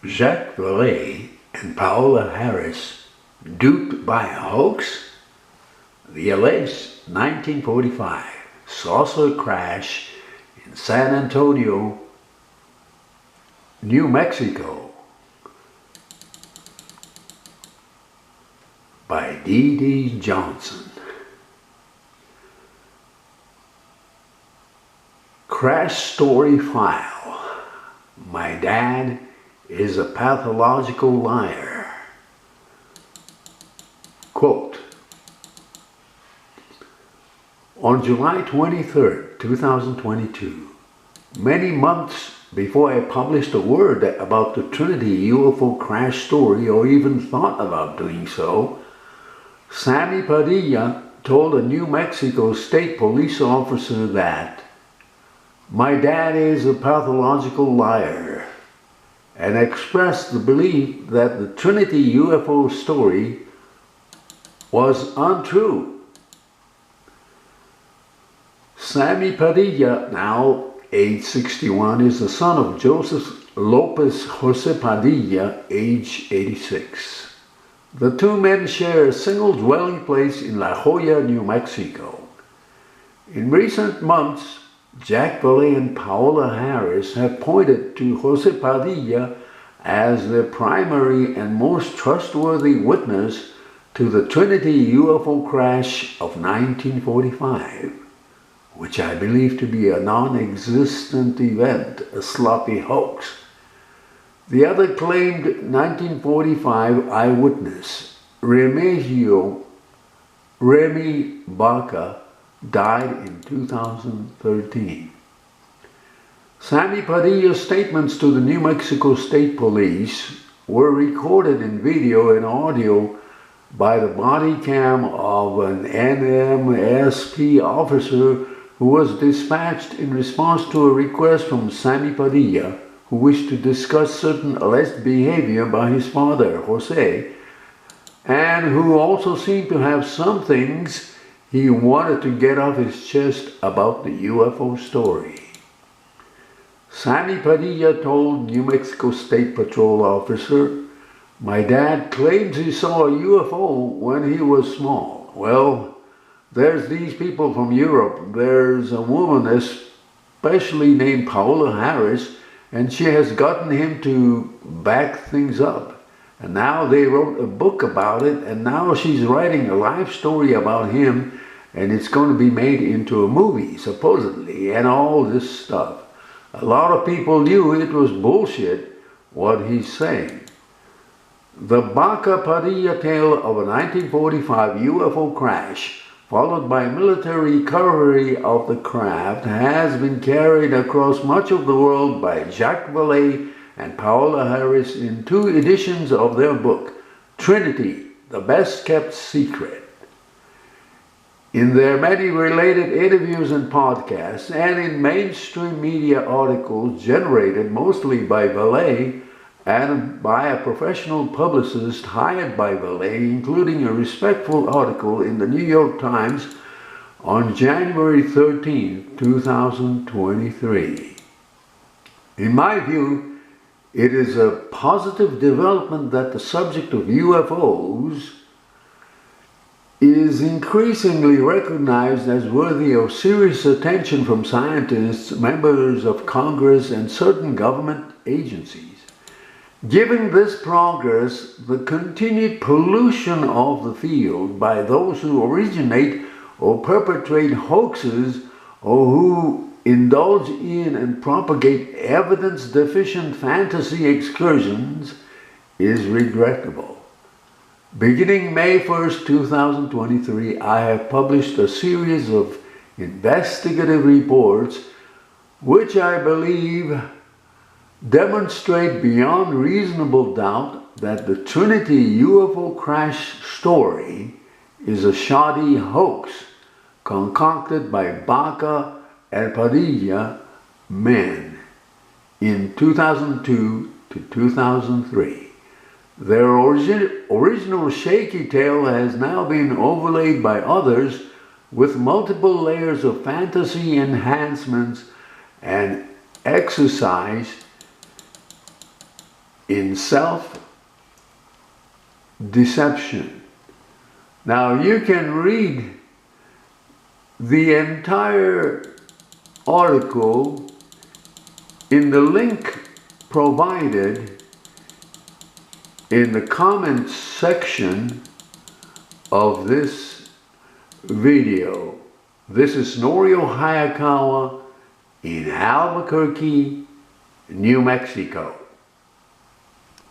Jacques Vallee and Paola Harris duped by a hoax? The alleged 1945 saucer crash in San Antonio, New Mexico by D.D. Johnson. Crash story file. My dad is a pathological liar. Quote, on July 23, 2022, many months before I published a word about the Trinity UFO crash story or even thought about doing so, Sammy Padilla told a New Mexico state police officer that my dad is a pathological liar and expressed the belief that the Trinity UFO story was untrue. Sammy Padilla, now age 61, is the son of Joseph Lopez Jose Padilla, age 86. The two men share a single dwelling place in La Jolla, New Mexico. In recent months, Jacques Vallee and Paola Harris have pointed to Jose Padilla as their primary and most trustworthy witness to the Trinity UFO crash of 1945. Which I believe to be a non-existent event, a sloppy hoax. The other claimed 1945 eyewitness, Remy Baca, died in 2013. Sammy Padilla's statements to the New Mexico State Police were recorded in video and audio by the body cam of an NMSP officer who was dispatched in response to a request from Sammy Padilla, who wished to discuss certain alleged behavior by his father, Jose, and who also seemed to have some things he wanted to get off his chest about the UFO story. Sammy Padilla told New Mexico State Patrol officer, my dad claims he saw a UFO when he was small. Well, there's these people from Europe. There's a woman especially named Paola Harris, and she has gotten him to back things up. And now they wrote a book about it, and now she's writing a life story about him, and it's going to be made into a movie, supposedly, and all this stuff. A lot of people knew it was bullshit, what he's saying. The Baca Padilla tale of a 1945 UFO crash followed by military recovery of the craft, has been carried across much of the world by Jacques Vallee and Paola Harris in 2 editions of their book, Trinity, the Best Kept Secret. In their many related interviews and podcasts, and in mainstream media articles generated mostly by Vallee, and by a professional publicist hired by Vallee, including a respectful article in the New York Times on January 13, 2023. In my view, it is a positive development that the subject of UFOs is increasingly recognized as worthy of serious attention from scientists, members of Congress, and certain government agencies. Given this progress, the continued pollution of the field by those who originate or perpetrate hoaxes or who indulge in and propagate evidence-deficient fantasy excursions is regrettable. Beginning May 1st, 2023, I have published a series of investigative reports which I believe demonstrate beyond reasonable doubt that the Trinity UFO crash story is a shoddy hoax concocted by Baca and Padilla men in 2002 to 2003. Their original shaky tale has now been overlaid by others with multiple layers of fantasy enhancements and exercise in self-deception. Now you can read the entire article in the link provided in the comments section of this video. This is Norio Hayakawa in Albuquerque, New Mexico.